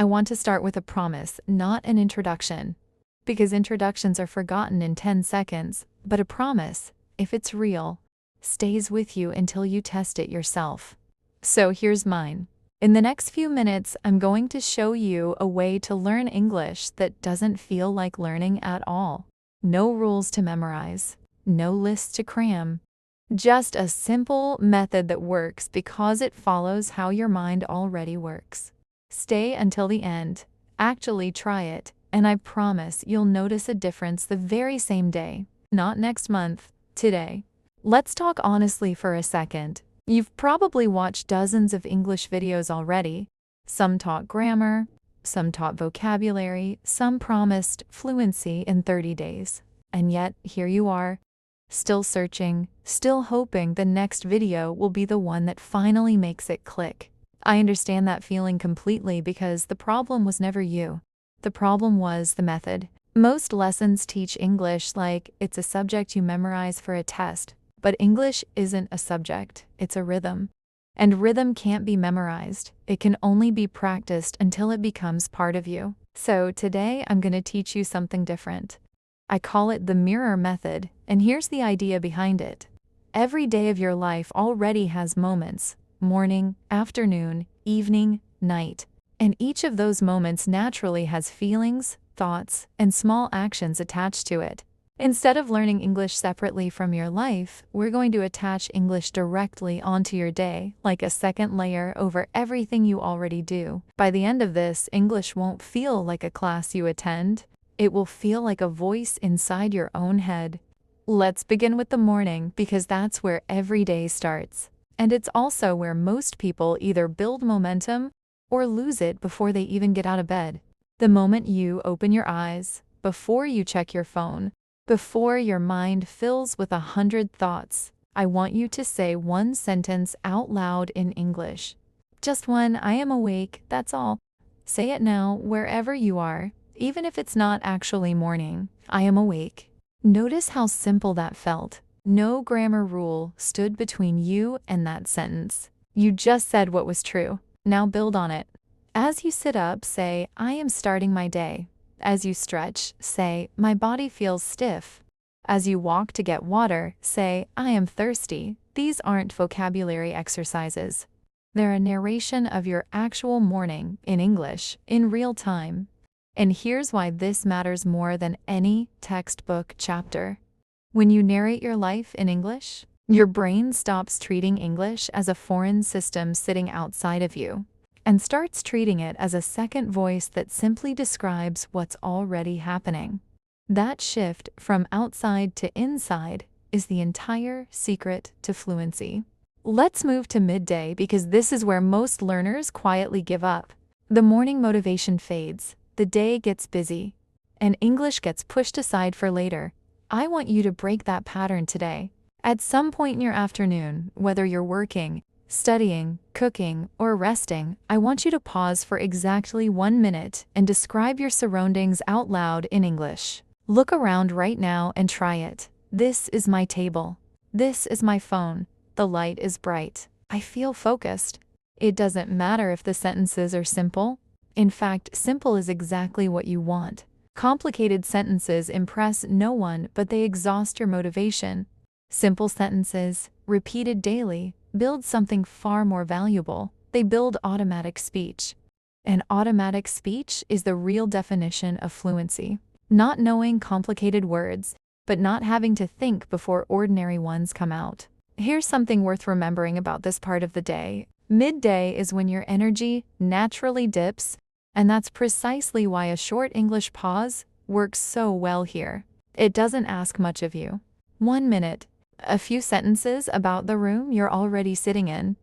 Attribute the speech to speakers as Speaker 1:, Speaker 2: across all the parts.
Speaker 1: I want to start with a promise, not an introduction. Because introductions are forgotten in 10 seconds, but a promise, if it's real, stays with you until you test it yourself. So here's mine. In the next few minutes, I'm going to show you a way to learn English that doesn't feel like learning at all. No rules to memorize, no lists to cram. Just a simple method that works because it follows how your mind already works. Stay until the end. Actually try it, and I promise you'll notice a difference the very same day. Not next month, today. Let's talk honestly for a second. You've probably watched dozens of English videos already. Some taught grammar, some taught vocabulary, some promised fluency in 30 days. And yet, here you are, still searching, still hoping the next video will be the one that finally makes it click. I understand that feeling completely because the problem was never you. The problem was the method. Most lessons teach English like it's a subject you memorize for a test. But English isn't a subject, it's a rhythm. And rhythm can't be memorized. It can only be practiced until it becomes part of you. So today I'm going to teach you something different. I call it the mirror method, and here's the idea behind it. Every day of your life already has moments, morning, afternoon, evening, night. And each of those moments naturally has feelings, thoughts, and small actions attached to it. Instead of learning English separately from your life, we're going to attach English directly onto your day, like a second layer over everything you already do. By the end of this, English won't feel like a class you attend. It will feel like a voice inside your own head. Let's begin with the morning because that's where every day starts. And it's also where most people either build momentum or lose it before they even get out of bed. The moment you open your eyes, before you check your phone, before your mind fills with 100 thoughts, I want you to say one sentence out loud in English. Just one, I am awake, that's all. Say it now, wherever you are, even if it's not actually morning. I am awake. Notice how simple that felt. No grammar rule stood between you and that sentence. You just said what was true. Now build on it. As you sit up, say, I am starting my day. As you stretch, say, my body feels stiff. As you walk to get water, say, I am thirsty. These aren't vocabulary exercises. They're a narration of your actual morning in English, in real time. And here's why this matters more than any textbook chapter. When you narrate your life in English, your brain stops treating English as a foreign system sitting outside of you, and starts treating it as a second voice that simply describes what's already happening. That shift from outside to inside is the entire secret to fluency. Let's move to midday because this is where most learners quietly give up. The morning motivation fades, the day gets busy, and English gets pushed aside for later. I want you to break that pattern today. At some point in your afternoon, whether you're working, studying, cooking, or resting, I want you to pause for exactly 1 minute and describe your surroundings out loud in English. Look around right now and try it. This is my table. This is my phone. The light is bright. I feel focused. It doesn't matter if the sentences are simple. In fact, simple is exactly what you want. Complicated sentences impress no one, but they exhaust your motivation. Simple sentences, repeated daily, build something far more valuable. They build automatic speech. And automatic speech is the real definition of fluency. Not knowing complicated words, but not having to think before ordinary ones come out. Here's something worth remembering about this part of the day. Midday is when your energy naturally dips, and that's precisely why a short English pause works so well here. It doesn't ask much of you. 1 minute, a few sentences about the room you're already sitting in.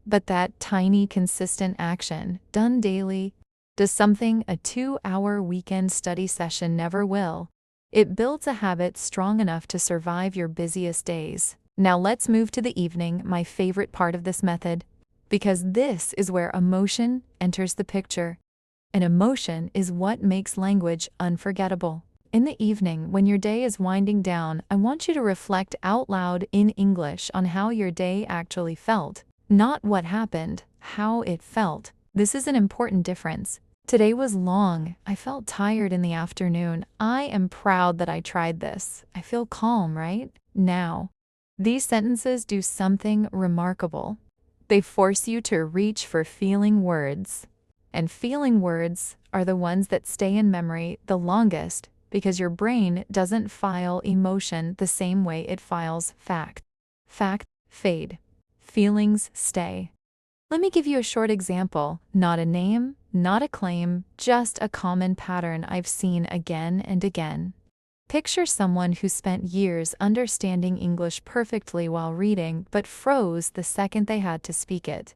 Speaker 1: But that tiny, consistent action, done daily, does something a 2-hour weekend study session never will. It builds a habit strong enough to survive your busiest days. Now let's move to the evening, my favorite part of this method, because this is where emotion enters the picture. And emotion is what makes language unforgettable. In the evening, when your day is winding down, I want you to reflect out loud in English on how your day actually felt. Not what happened, how it felt. This is an important difference. Today was long. I felt tired in the afternoon. I am proud that I tried this. I feel calm, right? Now, these sentences do something remarkable. They force you to reach for feeling words. And feeling words are the ones that stay in memory the longest because your brain doesn't file emotion the same way it files fact. Fact fade. Feelings stay. Let me give you a short example. Not a name, not a claim, just a common pattern I've seen again and again. Picture someone who spent years understanding English perfectly while reading but froze the second they had to speak it.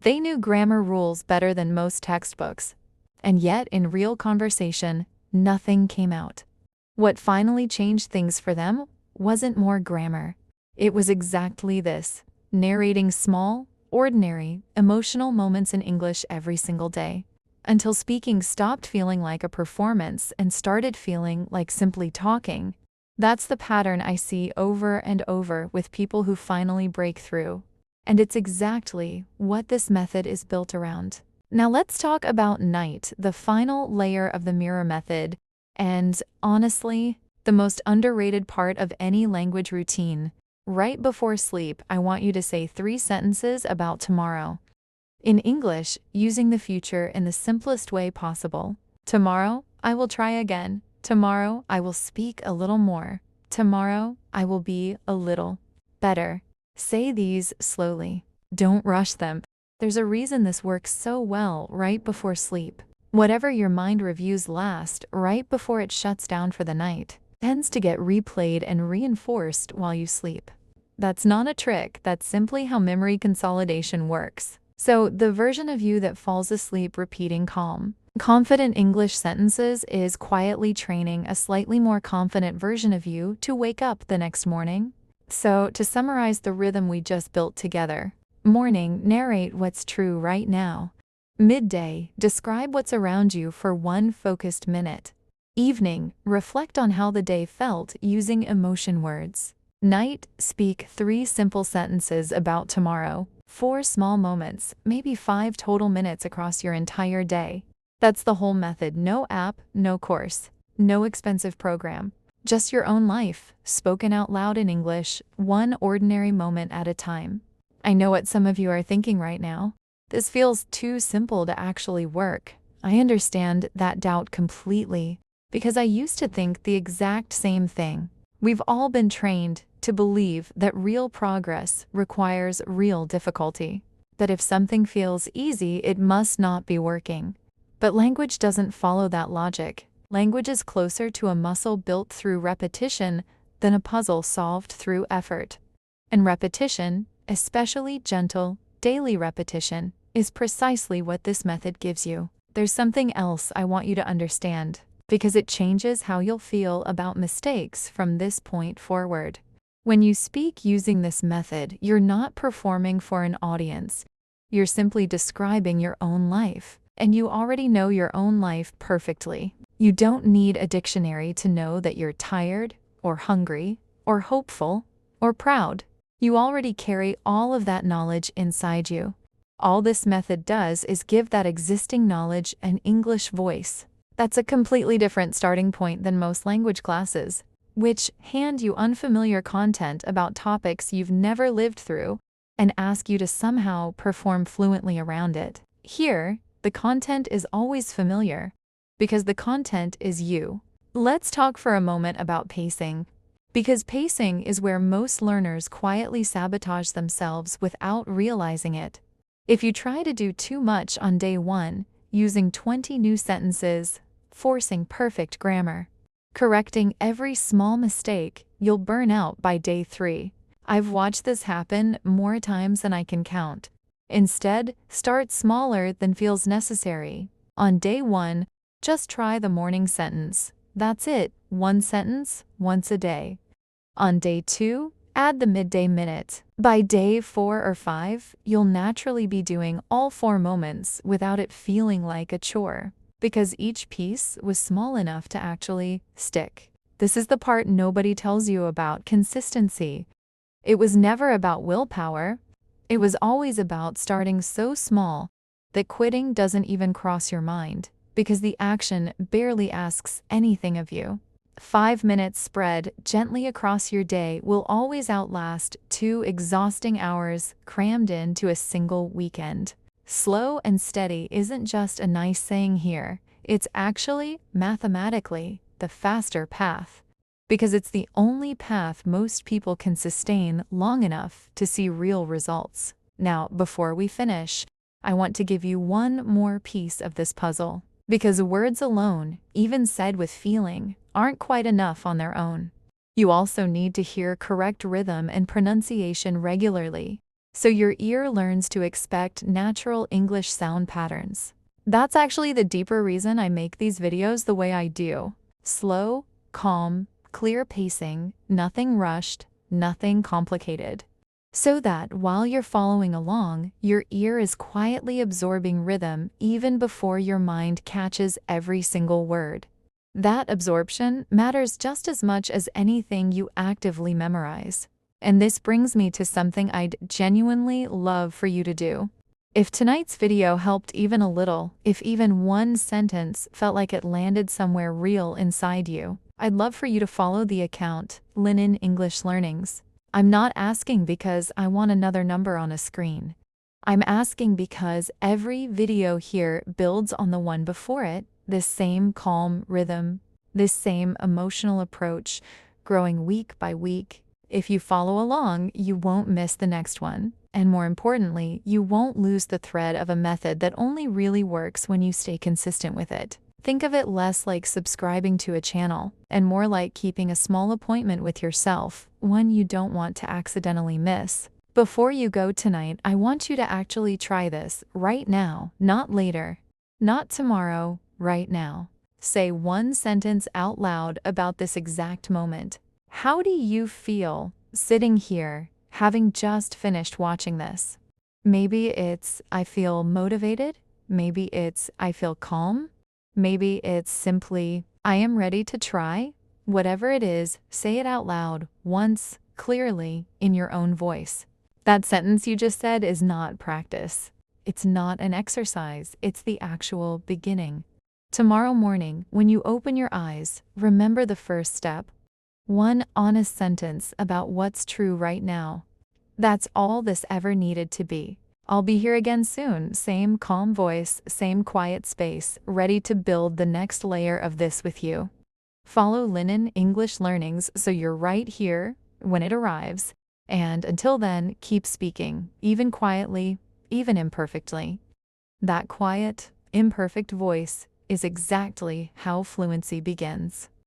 Speaker 1: They knew grammar rules better than most textbooks. And yet, in real conversation, nothing came out. What finally changed things for them wasn't more grammar. It was exactly this: narrating small, ordinary, emotional moments in English every single day, until speaking stopped feeling like a performance and started feeling like simply talking. That's the pattern I see over and over with people who finally break through. And it's exactly what this method is built around. Now let's talk about night, the final layer of the mirror method, and honestly, the most underrated part of any language routine. Right before sleep, I want you to say 3 sentences about tomorrow. In English, using the future in the simplest way possible. Tomorrow, I will try again. Tomorrow, I will speak a little more. Tomorrow, I will be a little better. Say these slowly. Don't rush them. There's a reason this works so well right before sleep. Whatever your mind reviews last, right before it shuts down for the night, tends to get replayed and reinforced while you sleep. That's not a trick, that's simply how memory consolidation works. So, the version of you that falls asleep repeating confident English sentences is quietly training a slightly more confident version of you to wake up the next morning. So, to summarize the rhythm we just built together: morning, narrate what's true right now. Midday, describe what's around you for 1 focused minute. Evening, reflect on how the day felt using emotion words. Night, speak 3 simple sentences about tomorrow. 4 small moments, maybe 5 total minutes across your entire day. That's the whole method. No app, no course, no expensive program. Just your own life, spoken out loud in English, 1 ordinary moment at a time. I know what some of you are thinking right now. This feels too simple to actually work. I understand that doubt completely, because I used to think the exact same thing. We've all been trained to believe that real progress requires real difficulty, that if something feels easy, it must not be working. But language doesn't follow that logic. Language is closer to a muscle built through repetition than a puzzle solved through effort. And repetition, especially gentle, daily repetition, is precisely what this method gives you. There's something else I want you to understand, because it changes how you'll feel about mistakes from this point forward. When you speak using this method, you're not performing for an audience. You're simply describing your own life, and you already know your own life perfectly. You don't need a dictionary to know that you're tired, or hungry, or hopeful, or proud. You already carry all of that knowledge inside you. All this method does is give that existing knowledge an English voice. That's a completely different starting point than most language classes, which hand you unfamiliar content about topics you've never lived through and ask you to somehow perform fluently around it. Here, the content is always familiar, because the content is you. Let's talk for a moment about pacing, because pacing is where most learners quietly sabotage themselves without realizing it. If you try to do too much on day 1, using 20 new sentences, forcing perfect grammar, correcting every small mistake, you'll burn out by day 3. I've watched this happen more times than I can count. Instead, start smaller than feels necessary. On day 1, just try the morning sentence. That's it, 1 sentence, once a day. On day 2, add the midday minute. By day 4 or 5, you'll naturally be doing all 4 moments without it feeling like a chore, because each piece was small enough to actually stick. This is the part nobody tells you about: consistency. It was never about willpower. It was always about starting so small that quitting doesn't even cross your mind. because the action barely asks anything of you. 5 minutes spread gently across your day will always outlast 2 exhausting hours crammed into a single weekend. Slow and steady isn't just a nice saying here, it's actually, mathematically, the faster path. Because it's the only path most people can sustain long enough to see real results. Now, before we finish, I want to give you one more piece of this puzzle. Because words alone, even said with feeling, aren't quite enough on their own. You also need to hear correct rhythm and pronunciation regularly, so your ear learns to expect natural English sound patterns. That's actually the deeper reason I make these videos the way I do. Slow, calm, clear pacing, nothing rushed, nothing complicated. So that while you're following along, your ear is quietly absorbing rhythm even before your mind catches every single word. That absorption matters just as much as anything you actively memorize. And this brings me to something I'd genuinely love for you to do. If tonight's video helped even a little, if even one sentence felt like it landed somewhere real inside you, I'd love for you to follow the account, Linen English Learnings. I'm not asking because I want another number on a screen. I'm asking because every video here builds on the one before it, this same calm rhythm, this same emotional approach, growing week by week. If you follow along, you won't miss the next one. And more importantly, you won't lose the thread of a method that only really works when you stay consistent with it. Think of it less like subscribing to a channel and more like keeping a small appointment with yourself, one you don't want to accidentally miss. Before you go tonight, I want you to actually try this right now, not later, not tomorrow, right now. Say one sentence out loud about this exact moment. How do you feel sitting here, having just finished watching this? Maybe it's, I feel motivated. Maybe it's, I feel calm. Maybe it's simply, I am ready to try. Whatever it is, say it out loud, once, clearly, in your own voice. That sentence you just said is not practice. It's not an exercise, it's the actual beginning. Tomorrow morning, when you open your eyes, remember the first step. One honest sentence about what's true right now. That's all this ever needed to be. I'll be here again soon, same calm voice, same quiet space, ready to build the next layer of this with you. Follow Linen English Learnings so you're right here when it arrives, and until then, keep speaking, even quietly, even imperfectly. That quiet, imperfect voice is exactly how fluency begins.